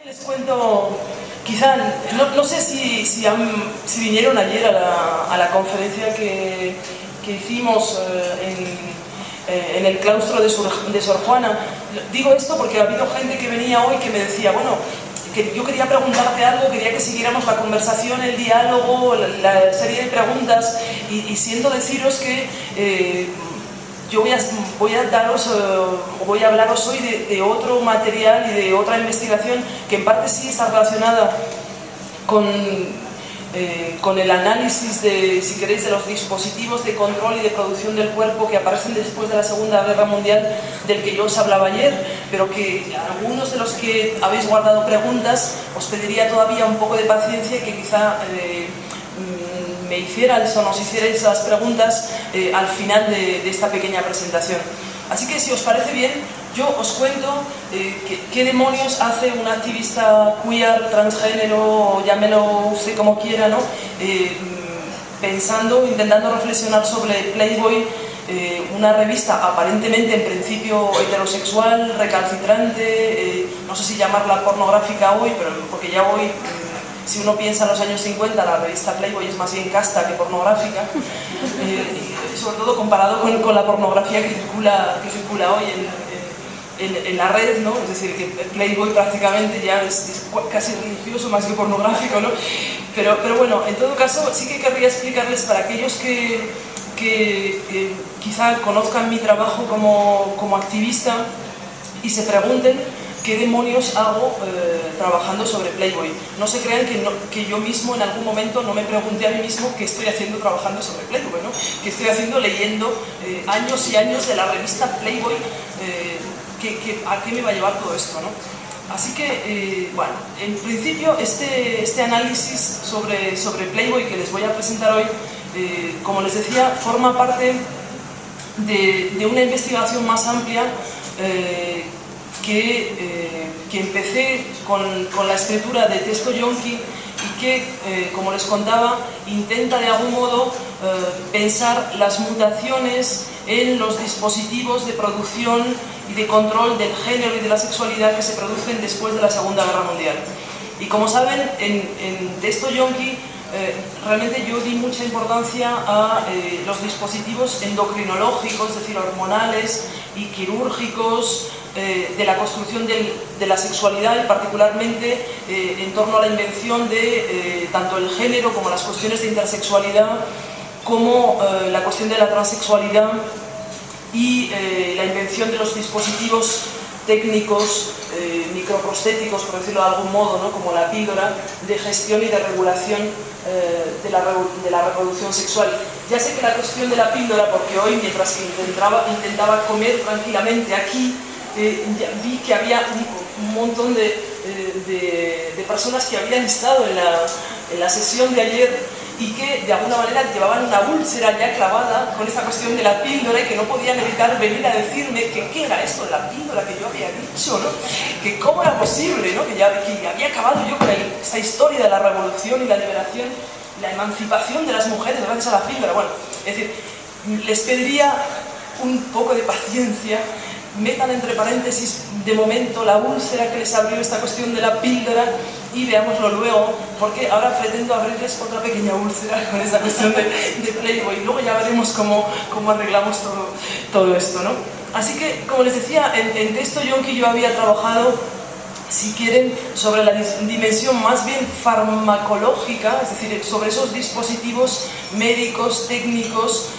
Les cuento, quizá, no sé si vinieron ayer a la conferencia que hicimos en el claustro de Sor Juana. Digo esto porque ha habido gente que venía hoy que me decía, bueno, que yo quería preguntarte algo, quería que siguiéramos la conversación, el diálogo, la serie de preguntas, y siento deciros que yo voy a hablaros hoy de otro material y de otra investigación que en parte sí está relacionada con el análisis de, si queréis, de los dispositivos de control y de producción del cuerpo que aparecen después de la Segunda Guerra Mundial, del que yo os hablaba ayer, pero que algunos de los que habéis guardado preguntas os pediría todavía un poco de paciencia y que quizá me hicierais o nos hicierais las preguntas al final de esta pequeña presentación. Así que, si os parece bien, yo os cuento qué demonios hace un activista queer, transgénero, llámelo usted como quiera, ¿no? Intentando reflexionar sobre Playboy, una revista aparentemente, en principio, heterosexual, recalcitrante, no sé si llamarla pornográfica hoy, pero porque ya hoy, si uno piensa en los años 50, la revista Playboy es más bien casta que pornográfica, sobre todo comparado con la pornografía que circula hoy en la red, ¿no? Es decir, que Playboy prácticamente ya es casi religioso más que pornográfico, ¿no? Pero bueno, en todo caso, sí que querría explicarles para aquellos que quizá conozcan mi trabajo como activista y se pregunten ¿qué demonios hago trabajando sobre Playboy? No se crean que yo mismo en algún momento no me pregunté a mí mismo qué estoy haciendo trabajando sobre Playboy, ¿no? ¿Qué estoy haciendo leyendo años y años de la revista Playboy? ¿A qué me va a llevar todo esto, ¿no? Así que, bueno, en principio este análisis sobre Playboy que les voy a presentar hoy, como les decía, forma parte de una investigación más amplia que empecé con la escritura de Texto Yonki y que, como les contaba, intenta de algún modo pensar las mutaciones en los dispositivos de producción y de control del género y de la sexualidad que se producen después de la Segunda Guerra Mundial. Y como saben, en Texto Yonki realmente yo di mucha importancia a los dispositivos endocrinológicos, es decir, hormonales y quirúrgicos, de la construcción de la sexualidad y particularmente en torno a la invención de tanto el género como las cuestiones de intersexualidad, como la cuestión de la transexualidad y la invención de los dispositivos técnicos, microprostéticos, por decirlo de algún modo, ¿no? Como la píldora, de gestión y de regulación de la reproducción sexual. Ya sé que la cuestión de la píldora, porque hoy, mientras que intentaba comer tranquilamente aquí, ya vi que había un montón de personas que habían estado en la sesión de ayer y que de alguna manera llevaban una úlcera ya clavada con esta cuestión de la píldora y que no podían evitar venir a decirme que qué era esto de la píldora que yo había dicho, ¿no? Que cómo era posible, ¿no? Que había acabado yo con esta historia de la revolución y la liberación, la emancipación de las mujeres gracias a la píldora. Bueno, es decir, les pediría un poco de paciencia. Metan entre paréntesis de momento la úlcera que les abrió esta cuestión de la píldora y veámoslo luego, porque ahora pretendo abrirles otra pequeña úlcera con esta cuestión de Playboy y luego ya veremos cómo arreglamos todo esto, ¿no? Así que, como les decía, en Texto Yonki yo había trabajado, si quieren, sobre la dimensión más bien farmacológica, es decir, sobre esos dispositivos médicos, técnicos,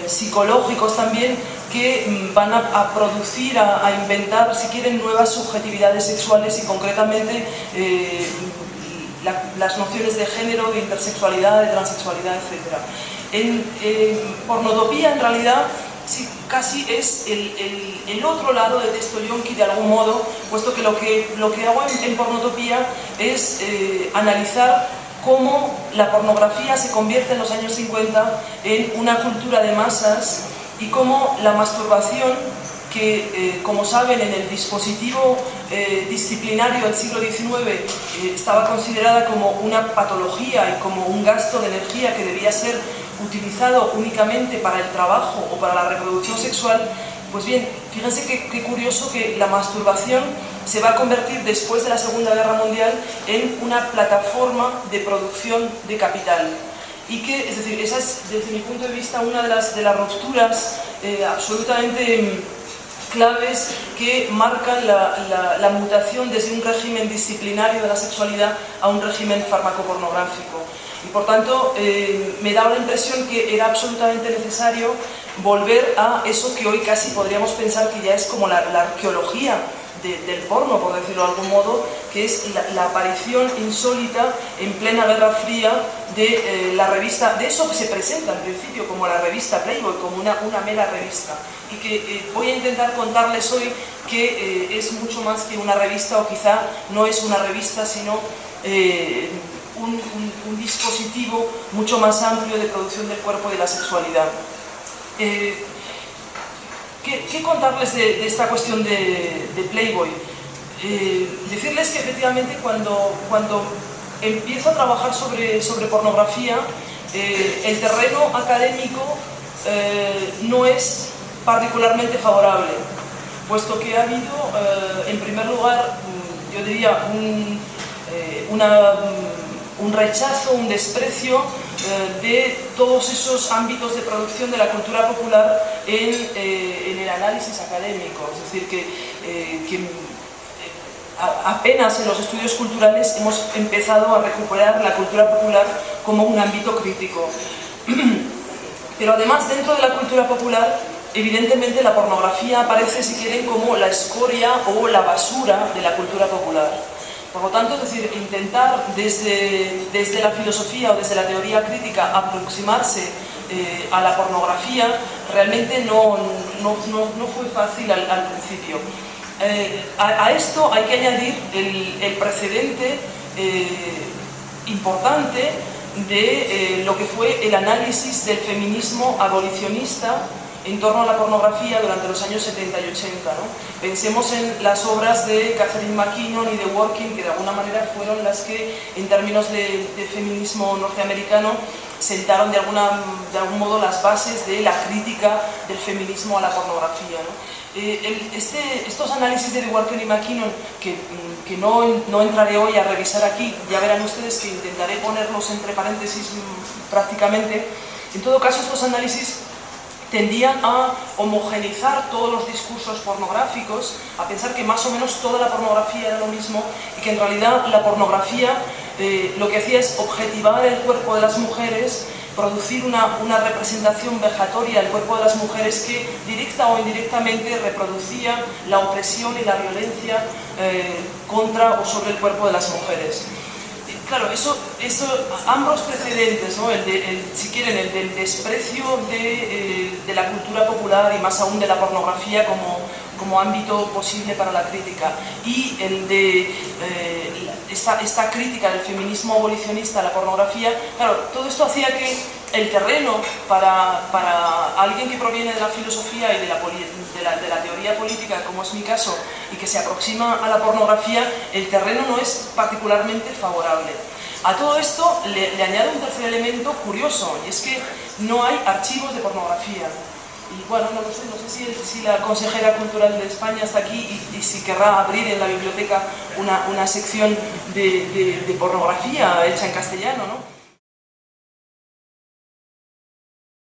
psicológicos también, que van a producir, a inventar, si quieren, nuevas subjetividades sexuales y concretamente las nociones de género, de intersexualidad, de transexualidad, etc. En Pornotopía, en realidad, sí, casi es el otro lado de Texto Yonki de algún modo, puesto que lo que hago en Pornotopía es analizar cómo la pornografía se convierte en los años 50 en una cultura de masas y cómo la masturbación, que como saben en el dispositivo disciplinario del siglo XIX estaba considerada como una patología y como un gasto de energía que debía ser utilizado únicamente para el trabajo o para la reproducción sexual, pues bien, fíjense qué curioso que la masturbación se va a convertir después de la Segunda Guerra Mundial en una plataforma de producción de capital. Y que, es decir, esa es, desde mi punto de vista, una de las rupturas absolutamente claves que marcan la mutación desde un régimen disciplinario de la sexualidad a un régimen farmacopornográfico. Y por tanto, me da la impresión que era absolutamente necesario volver a eso que hoy casi podríamos pensar que ya es como la arqueología del porno, por decirlo de algún modo, que es la aparición insólita en plena Guerra Fría de la revista, de eso que se presenta en principio como la revista Playboy, como una mera revista, y que voy a intentar contarles hoy que es mucho más que una revista, o quizá no es una revista, sino un dispositivo mucho más amplio de producción del cuerpo y de la sexualidad. ¿Qué contarles de esta cuestión de Playboy? Decirles que efectivamente cuando empiezo a trabajar sobre pornografía, el terreno académico no es particularmente favorable, puesto que ha habido, en primer lugar, yo diría, un rechazo, un desprecio de todos esos ámbitos de producción de la cultura popular en el análisis académico. Es decir, que apenas en los estudios culturales hemos empezado a recuperar la cultura popular como un ámbito crítico. Pero además, dentro de la cultura popular, evidentemente la pornografía aparece, si quieren, como la escoria o la basura de la cultura popular. Por lo tanto, es decir, intentar desde la filosofía o desde la teoría crítica aproximarse a la pornografía realmente no fue fácil al principio. A esto hay que añadir el precedente importante de lo que fue el análisis del feminismo abolicionista en torno a la pornografía durante los años 70 y 80, ¿no? Pensemos en las obras de Catherine MacKinnon y de Working, que de alguna manera fueron las que, en términos de feminismo norteamericano, sentaron de algún modo las bases de la crítica del feminismo a la pornografía, ¿no? Estos análisis de Working y MacKinnon, que no entraré hoy a revisar aquí, ya verán ustedes que intentaré ponerlos entre paréntesis prácticamente. En todo caso, estos análisis tendían a homogeneizar todos los discursos pornográficos, a pensar que más o menos toda la pornografía era lo mismo y que en realidad la pornografía lo que hacía es objetivar el cuerpo de las mujeres, producir una representación vejatoria del cuerpo de las mujeres que directa o indirectamente reproducía la opresión y la violencia contra o sobre el cuerpo de las mujeres. Claro, ambos precedentes, ¿no? Si quieren, el del desprecio de la cultura popular y más aún de la pornografía como ámbito posible para la crítica, y el de esta crítica del feminismo abolicionista a la pornografía, claro, todo esto hacía que el terreno para alguien que proviene de la filosofía y de la teoría política, como es mi caso, y que se aproxima a la pornografía, el terreno no es particularmente favorable. A todo esto le añado un tercer elemento curioso, y es que no hay archivos de pornografía. Y bueno, no sé si la consejera cultural de España está aquí y si querrá abrir en la biblioteca una sección de pornografía hecha en castellano, ¿no?